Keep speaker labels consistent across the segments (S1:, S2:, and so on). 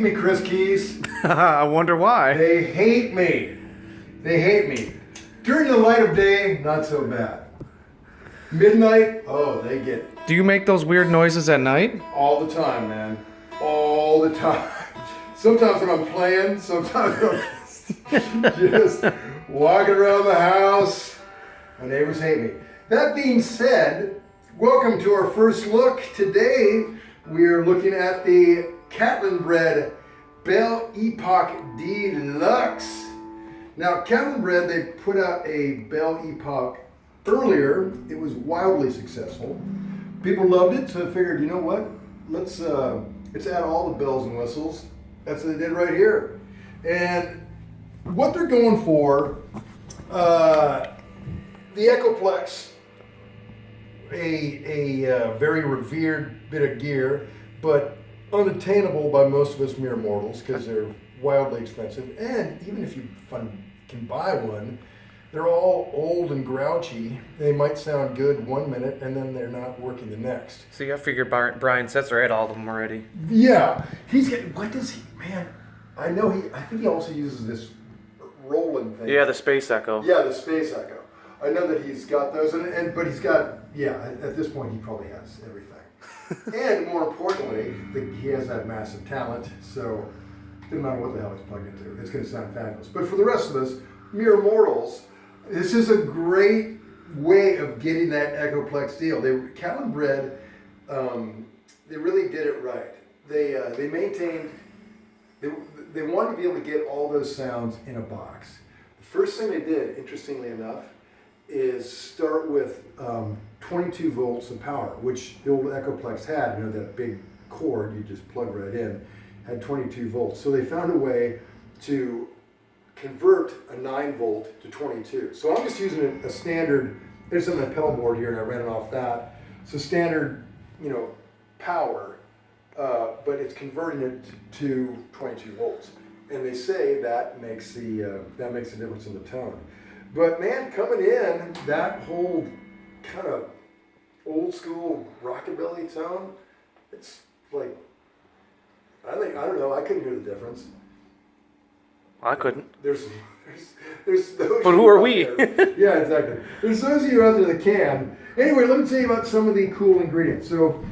S1: me, Chris Keys.
S2: I wonder why.
S1: They hate me. They hate me. During the light of day, not so bad. Midnight, oh, they get
S2: Do you make those weird noises at night?
S1: all the time, man. All the time. Sometimes when I'm playing, sometimes I'm just walking around the house. My neighbors hate me. That being said, welcome to our first look. Today, we are looking at the Catalinbread Belle Epoch Deluxe. Now, Catalinbread, they put out a Belle Epoch earlier. It was wildly successful. People loved it, so I figured, you know what? Let's add all the bells and whistles. That's what they did right here. And what they're going for, the Echoplex, a very revered bit of gear, but unattainable by most of us mere mortals because they're wildly expensive. And even if you can buy one, they're all old and grouchy. They might sound good 1 minute and then they're not working the next.
S2: See, I figured Brian Setzer had all of them already.
S1: Yeah, he's getting. What does he? Man, I know I think he also uses this rolling thing.
S2: Yeah, the Space Echo.
S1: Yeah, the Space Echo. I know that he's got those, but he's got. Yeah, at this point he probably has everything. And more importantly, he has that massive talent. So it doesn't matter what the hell he's plugged into. It's going to sound fabulous. But for the rest of us, mere mortals, this is a great way of getting that Echoplex deal. Catalinbread, they really did it right. They maintained. They wanted to be able to get all those sounds in a box. The first thing they did, interestingly enough, is start with 22 volts of power, which the old Echoplex had. You know, that big cord you just plug right in, had 22 volts. So they found a way to convert a 9 volt to 22. So I'm just using a standard. There's on my pedal board here, and I ran it off that. So standard, power. But it's converting it to 22 volts, and they say that makes the difference in the tone. But man, coming in, that whole kind of old school rockabilly tone, it's like I don't know, I couldn't hear the difference.
S2: I couldn't.
S1: There's those.
S2: But who are we?
S1: Yeah, exactly. There's those of you out there that can. Anyway, let me tell you about some of the cool ingredients. So.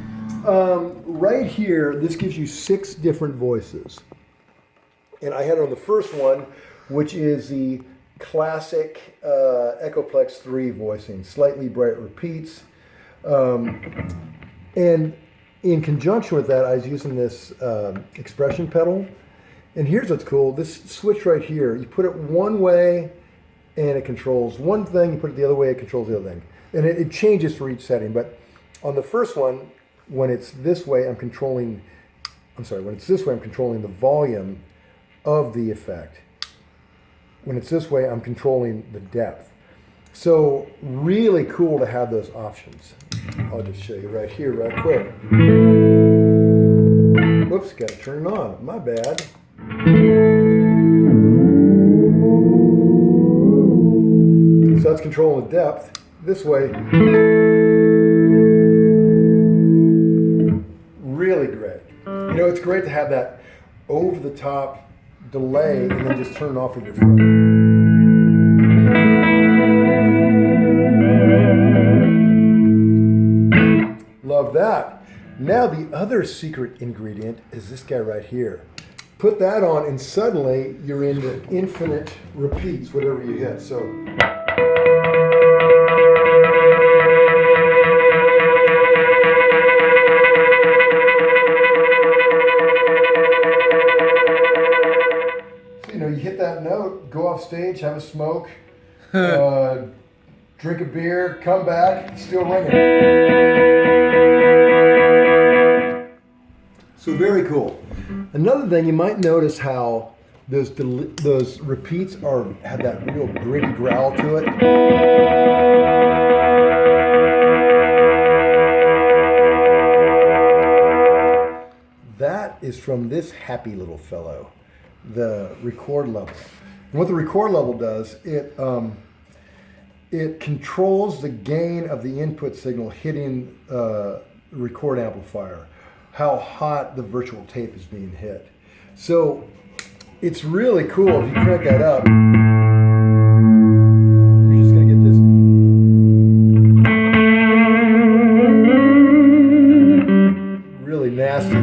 S1: Right here, this gives you 6 different voices. And I had it on the first one, which is the classic Echoplex 3 voicing, slightly bright repeats. And in conjunction with that, I was using this expression pedal. And here's what's cool. This switch right here, you put it one way and it controls one thing. You put it the other way, it controls the other thing. And it changes for each setting. But on the first one, when it's this way, when it's this way, I'm controlling the volume of the effect. When it's this way, I'm controlling the depth. So really cool to have those options. I'll just show you right here, right quick. Whoops, got to turn it on. My bad. So that's controlling the depth. This way. Really great. It's great to have that over-the-top delay and then just turn it off with your phone. Love that. Now the other secret ingredient is this guy right here. Put that on and suddenly you're into infinite repeats, whatever you hit. So. You hit that note, go off stage, have a smoke, drink a beer, come back, it's still ringing. So very cool. Another thing, you might notice how those repeats have that real gritty growl to it. That is from this happy little fellow. The record level. And what the record level does, it controls the gain of the input signal hitting the record amplifier, how hot the virtual tape is being hit. So it's really cool if you crank that up. You're just going to get this. Really nasty.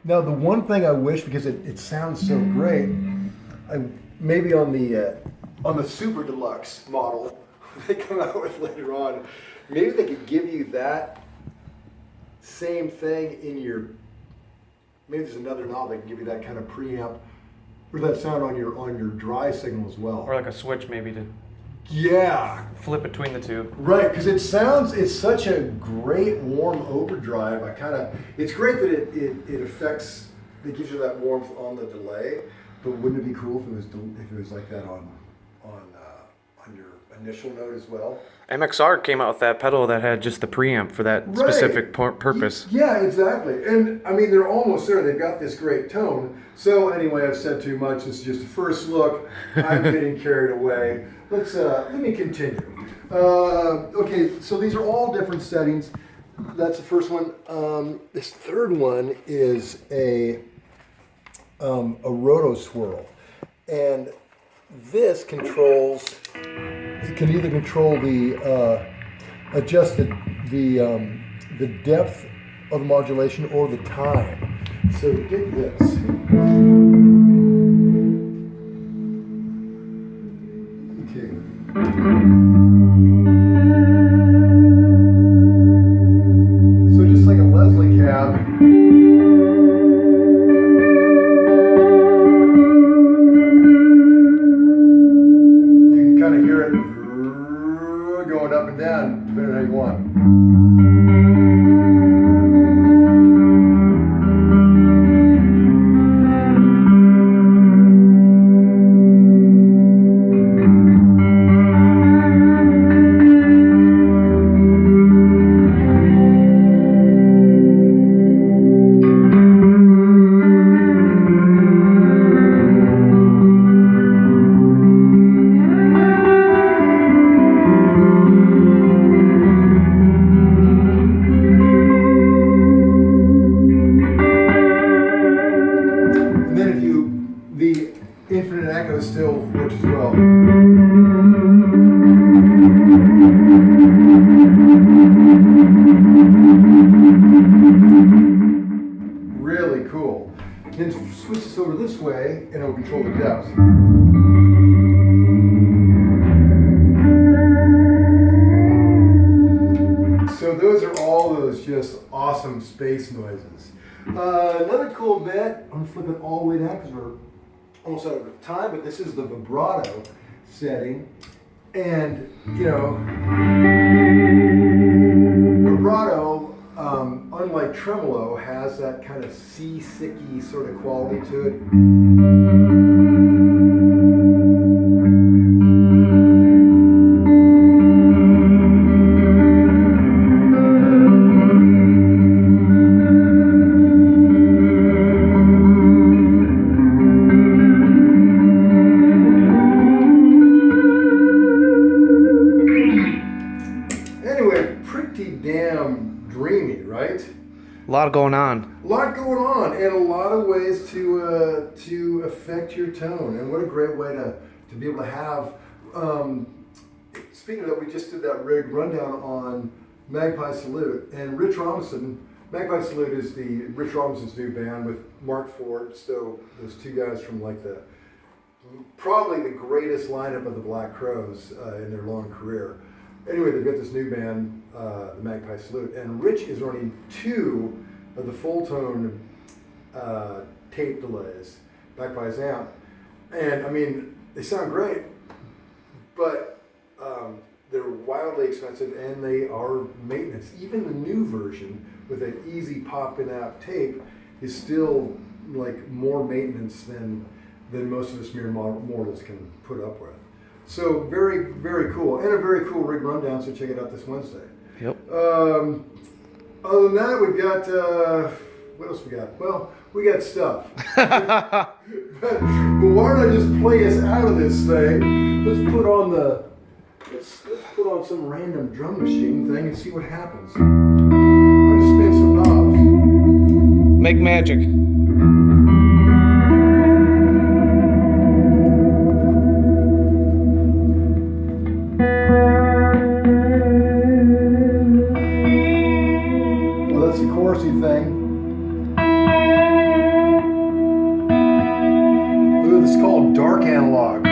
S1: Now the one thing I wish, because it sounds so great, maybe on the Super Deluxe model they come out with later on, maybe they could give you that same thing in your. Maybe there's another knob that can give you that kind of preamp or that sound on your dry signal as well.
S2: Or like a switch maybe to flip between the two.
S1: Right, because it's such a great warm overdrive. It's great that it affects, it gives you that warmth on the delay, but wouldn't it be cool if it was like that on your initial note as well?
S2: MXR came out with that pedal that had just the preamp for that specific purpose.
S1: Yeah, exactly. And I mean, they're almost there. They've got this great tone. So anyway, I've said too much. This is just a first look. I'm getting carried away. Let me continue. Okay, so these are all different settings. That's the first one. This third one is a roto swirl, and this controls. It can either control the the depth of the modulation or the time. So get this. So just like a Leslie cab, you can kind of hear it going up and down, depending on how you want. Still works as well. Really cool. Then switch this over this way and it'll control the depth. So those are all those just awesome space noises. Another cool bit, I'm going to flip it all the way down because we're almost out of time, but this is the vibrato setting. And, vibrato, unlike tremolo, has that kind of seasicky sort of quality to it.
S2: A lot going on.
S1: A lot going on, and a lot of ways to affect your tone. And what a great way to be able to have. Speaking of that, we just did that rig rundown on Magpie Salute, and Rich Robinson. Magpie Salute is Rich Robinson's new band with Mark Ford. So those two guys from probably the greatest lineup of the Black Crowes in their long career. Anyway, they've got this new band, the Magpie Salute, and Rich is running 2 of the full tone tape delays back by his amp. And I mean, they sound great, but they're wildly expensive and they are maintenance. Even the new version with an easy pop in out tape is still like more maintenance than most of us mere mortals can put up with. So very, very cool, and a very cool rig rundown, so check it out this Wednesday.
S2: Yep.
S1: Other than that, we've got, what else we got? Well, we got stuff. but why don't I just play us out of this thing? Let's put on let's put on some random drum machine thing and see what happens. I'll just spin some knobs.
S2: Make magic.
S1: Well, that's the chorusy thing. Ooh, this is called dark analog.